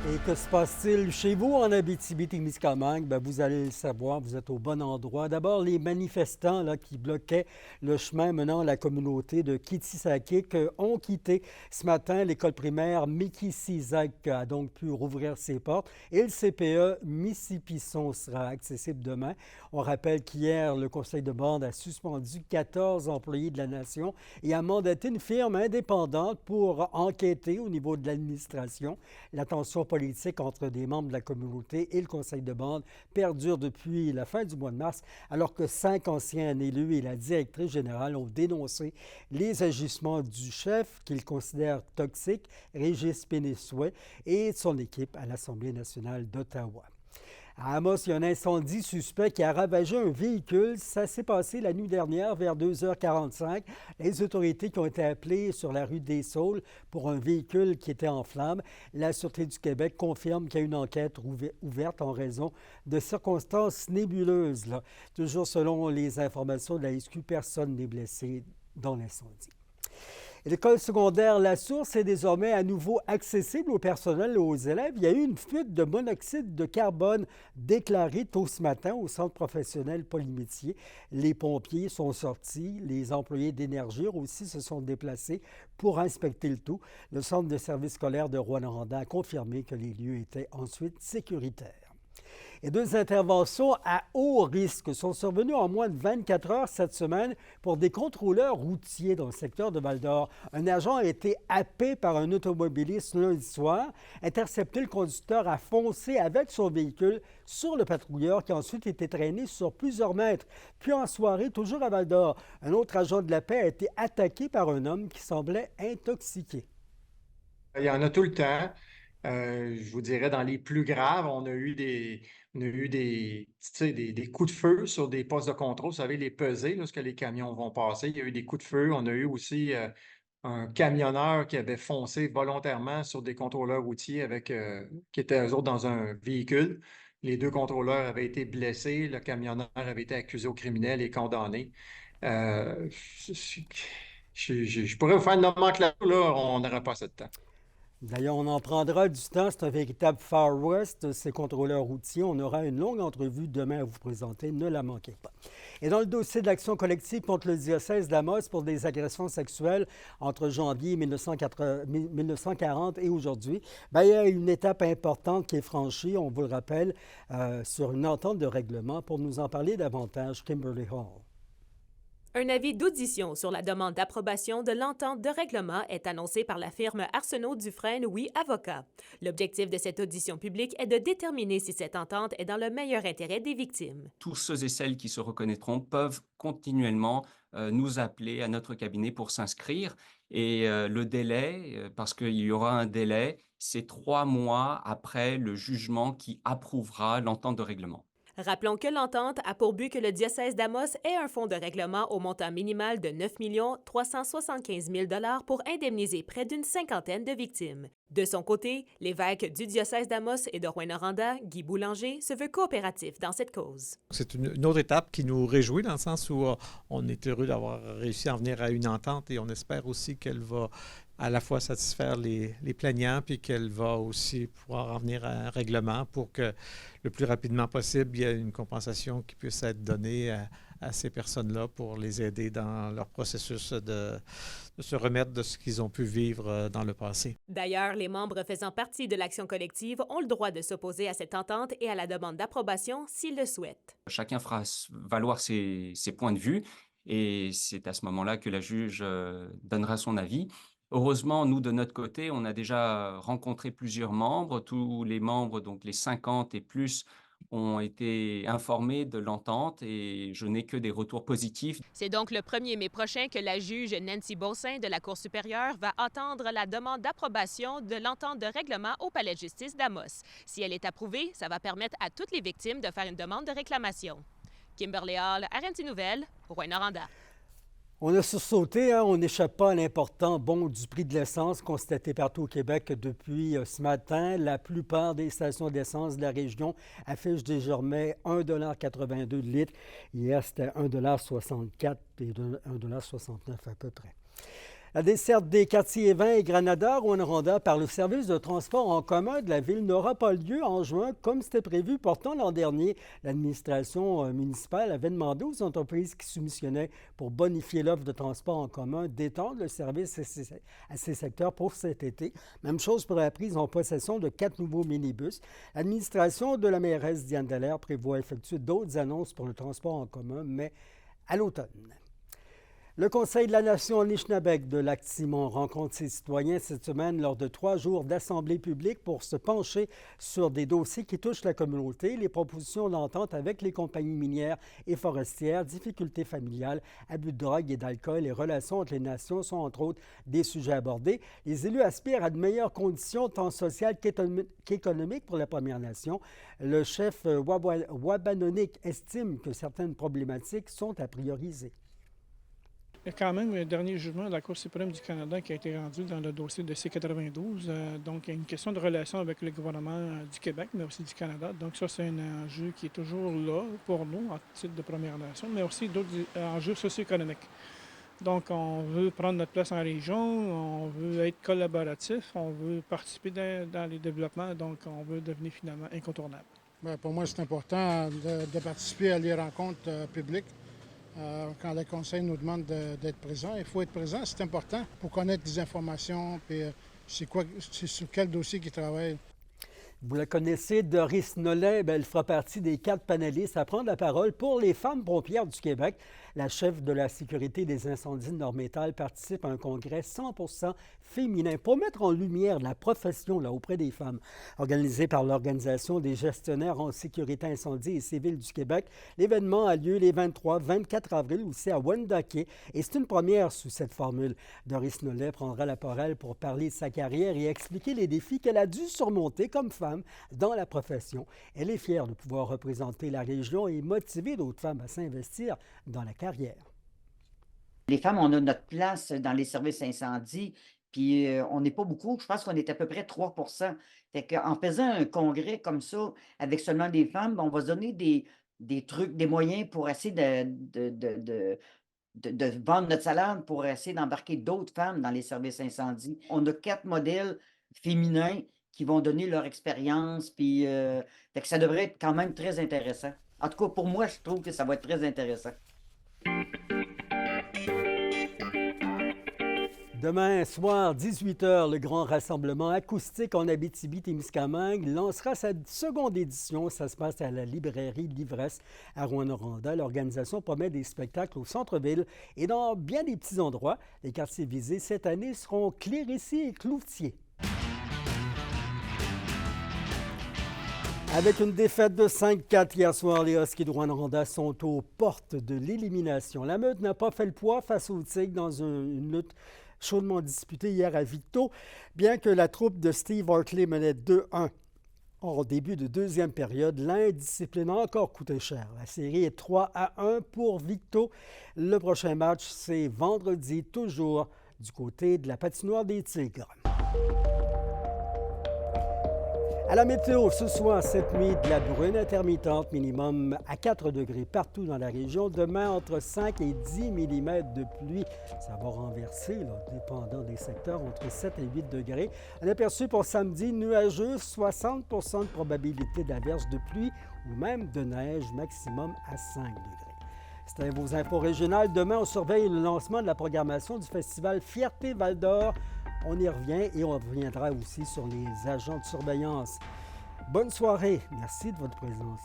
Et que se passe-t-il chez vous en Abitibi-Témiscamingue? Bien, vous allez le savoir, vous êtes au bon endroit. D'abord, les manifestants là, qui bloquaient le chemin menant à la communauté de Kitsisakik ont quitté ce matin l'école primaire Mikisizak a donc pu rouvrir ses portes et le CPE Mississippi-Son sera accessible demain. On rappelle qu'hier, le conseil de bande a suspendu 14 employés de la nation et a mandaté une firme indépendante pour enquêter au niveau de l'administration. La tension politique entre des membres de la communauté et le conseil de bande perdure depuis la fin du mois de mars, alors que 5 anciens élus et la directrice générale ont dénoncé les agissements du chef qu'ils considèrent toxiques, Régis Pénissouet, et de son équipe à l'Assemblée nationale d'Ottawa. À Amos, il y a un incendie suspect qui a ravagé un véhicule. Ça s'est passé la nuit dernière vers 2h45. Les autorités qui ont été appelées sur la rue des Saules pour un véhicule qui était en flammes. La Sûreté du Québec confirme qu'il y a une enquête ouverte en raison de circonstances nébuleuses. Là. Toujours selon les informations de la SQ, personne n'est blessé dans l'incendie. L'école secondaire La Source est désormais à nouveau accessible au personnel et aux élèves. Il y a eu une fuite de monoxyde de carbone déclarée tôt ce matin au centre professionnel Paul-Métier. Les pompiers sont sortis, les employés d'énergie aussi se sont déplacés pour inspecter le tout. Le centre de service scolaire de Rouyn-Noranda a confirmé que les lieux étaient ensuite sécuritaires. Et deux interventions à haut risque sont survenues en moins de 24 heures cette semaine pour des contrôleurs routiers dans le secteur de Val-d'Or. Un agent a été happé par un automobiliste lundi soir. Intercepté, le conducteur a foncé avec son véhicule sur le patrouilleur qui a ensuite été traîné sur plusieurs mètres. Puis en soirée, toujours à Val-d'Or, un autre agent de la paix a été attaqué par un homme qui semblait intoxiqué. Il y en a tout le temps. Je vous dirais, dans les plus graves, on a eu des, tu sais, des coups de feu sur des postes de contrôle. Vous savez, les pesées, lorsque les camions vont passer. Il y a eu des coups de feu. On a eu aussi un camionneur qui avait foncé volontairement sur des contrôleurs routiers qui étaient eux autres dans un véhicule. Les deux contrôleurs avaient été blessés. Le camionneur avait été accusé au criminel et condamné. Euh, je pourrais vous faire une nomenclature, là, on n'aurait pas assez de temps. D'ailleurs, on en prendra du temps. C'est un véritable Far West, ces contrôleurs routiers. On aura une longue entrevue demain à vous présenter. Ne la manquez pas. Et dans le dossier de l'action collective contre le diocèse d'Amos pour des agressions sexuelles entre janvier 1940 et aujourd'hui, bien, il y a une étape importante qui est franchie, on vous le rappelle, sur une entente de règlement. Pour nous en parler davantage, Kimberly Hall. Un avis d'audition sur la demande d'approbation de l'entente de règlement est annoncé par la firme Arsenault-Dufresne, oui, avocat. L'objectif de cette audition publique est de déterminer si cette entente est dans le meilleur intérêt des victimes. Tous ceux et celles qui se reconnaîtront peuvent continuellement nous appeler à notre cabinet pour s'inscrire. Et le délai, parce qu'il y aura un délai, c'est 3 mois après le jugement qui approuvera l'entente de règlement. Rappelons que l'entente a pour but que le diocèse d'Amos ait un fonds de règlement au montant minimal de 9 375 000 pour indemniser près d'une cinquantaine de victimes. De son côté, l'évêque du diocèse d'Amos et de Rouyn-Noranda, Guy Boulanger, se veut coopératif dans cette cause. C'est une autre étape qui nous réjouit dans le sens où on est heureux d'avoir réussi à en venir à une entente et on espère aussi qu'elle va à la fois satisfaire les plaignants puis qu'elle va aussi pouvoir en venir à un règlement pour que le plus rapidement possible, il y ait une compensation qui puisse être donnée à ces personnes-là pour les aider dans leur processus de se remettre de ce qu'ils ont pu vivre dans le passé. D'ailleurs, les membres faisant partie de l'action collective ont le droit de s'opposer à cette entente et à la demande d'approbation s'ils le souhaitent. Chacun fera valoir ses points de vue et c'est à ce moment-là que la juge donnera son avis. Heureusement, nous, de notre côté, on a déjà rencontré plusieurs membres. Tous les membres, donc les 50 et plus, ont été informés de l'entente et je n'ai que des retours positifs. C'est donc le 1er mai prochain que la juge Nancy Beausain de la Cour supérieure va entendre la demande d'approbation de l'entente de règlement au Palais de justice d'Amos. Si elle est approuvée, ça va permettre à toutes les victimes de faire une demande de réclamation. Kimberly Hall, RNC Nouvelles, Rouyn-Noranda. On a sursauté, on n'échappe pas à l'important bond du prix de l'essence constaté partout au Québec depuis ce matin. La plupart des stations d'essence de la région affichent désormais 1,82 $ le litre. Hier, c'était 1,64 $ et 1,69 $ à peu près. La desserte des quartiers 20 et Granada, Rouyn-Noranda par le service de transport en commun de la ville n'aura pas lieu en juin comme c'était prévu. Pourtant, l'an dernier, l'administration municipale avait demandé aux entreprises qui soumissionnaient pour bonifier l'offre de transport en commun d'étendre le service à ces secteurs pour cet été. Même chose pour la prise en possession de 4 nouveaux minibus. L'administration de la mairesse Diane Dallaire prévoit effectuer d'autres annonces pour le transport en commun, mais à l'automne. Le Conseil de la Nation Anishinaabe de Lac-Simon rencontre ses citoyens cette semaine lors de 3 jours d'assemblée publique pour se pencher sur des dossiers qui touchent la communauté, les propositions d'entente avec les compagnies minières et forestières, difficultés familiales, abus de drogue et d'alcool, les relations entre les nations sont entre autres des sujets abordés. Les élus aspirent à de meilleures conditions tant sociales qu'économiques pour la Première Nation. Le chef Wabanonic estime que certaines problématiques sont à prioriser. Il y a quand même un dernier jugement de la Cour suprême du Canada qui a été rendu dans le dossier de C-92. Donc, il y a une question de relation avec le gouvernement du Québec, mais aussi du Canada. Donc, ça, c'est un enjeu qui est toujours là pour nous, en titre de Première Nation, mais aussi d'autres enjeux socio-économiques. Donc, on veut prendre notre place en région, on veut être collaboratif, on veut participer dans les développements, donc on veut devenir finalement incontournable. Bien, pour moi, c'est important de participer à les rencontres publiques. Quand le conseil nous demande d'être présent, il faut être présent, c'est important pour connaître des informations, puis c'est sur quel dossier qu'ils travaillent. Vous la connaissez, Doris Nollet, elle fera partie des 4 panélistes à prendre la parole pour les femmes pompières du Québec. La chef de la sécurité des incendies de Nord-Métal participe à un congrès 100% féminin pour mettre en lumière la profession auprès des femmes. Organisé par l'Organisation des gestionnaires en sécurité incendie et civile du Québec, l'événement a lieu les 23-24 avril aussi à Wendake et c'est une première sous cette formule. Doris Nollet prendra la parole pour parler de sa carrière et expliquer les défis qu'elle a dû surmonter comme femme dans la profession. Elle est fière de pouvoir représenter la région et motiver d'autres femmes à s'investir dans la carrière. Les femmes, on a notre place dans les services incendie, puis on n'est pas beaucoup. Je pense qu'on est à peu près 3 %. Fait qu'en faisant un congrès comme ça, avec seulement des femmes, on va se donner des trucs, des moyens pour essayer de vendre notre salade, pour essayer d'embarquer d'autres femmes dans les services incendie. On a 4 modèles féminins qui vont donner leur expérience, puis fait que ça devrait être quand même très intéressant. En tout cas, pour moi, je trouve que ça va être très intéressant. Demain soir, 18h, le grand rassemblement acoustique en Abitibi-Témiscamingue lancera sa seconde édition. Ça se passe à la librairie L'Ivresse à Rouyn-Noranda. L'organisation promet des spectacles au centre-ville et dans bien des petits endroits. Les quartiers visés cette année seront Clérici et Cloutier. Avec une défaite de 5-4 hier soir, les Huskies de Rouyn-Noranda sont aux portes de l'élimination. La Meute n'a pas fait le poids face aux Tigres dans une lutte chaudement disputée hier à Victo, bien que la troupe de Steve Hartley menait 2-1 en début de deuxième période. L'indiscipline a encore coûté cher. La série est 3-1 pour Victo. Le prochain match, c'est vendredi, toujours du côté de la patinoire des Tigres. À la météo, ce soir, cette nuit, de la bruine intermittente, minimum à 4 degrés partout dans la région. Demain, entre 5 et 10 mm de pluie. Ça va renverser, dépendant des secteurs, entre 7 et 8 degrés. Un aperçu pour samedi, nuageux, 60 % de probabilité d'averse de pluie ou même de neige, maximum à 5 degrés. C'était vos infos régionales. Demain, on surveille le lancement de la programmation du festival Fierté Val-d'Or. On y revient et on reviendra aussi sur les agents de surveillance. Bonne soirée. Merci de votre présence.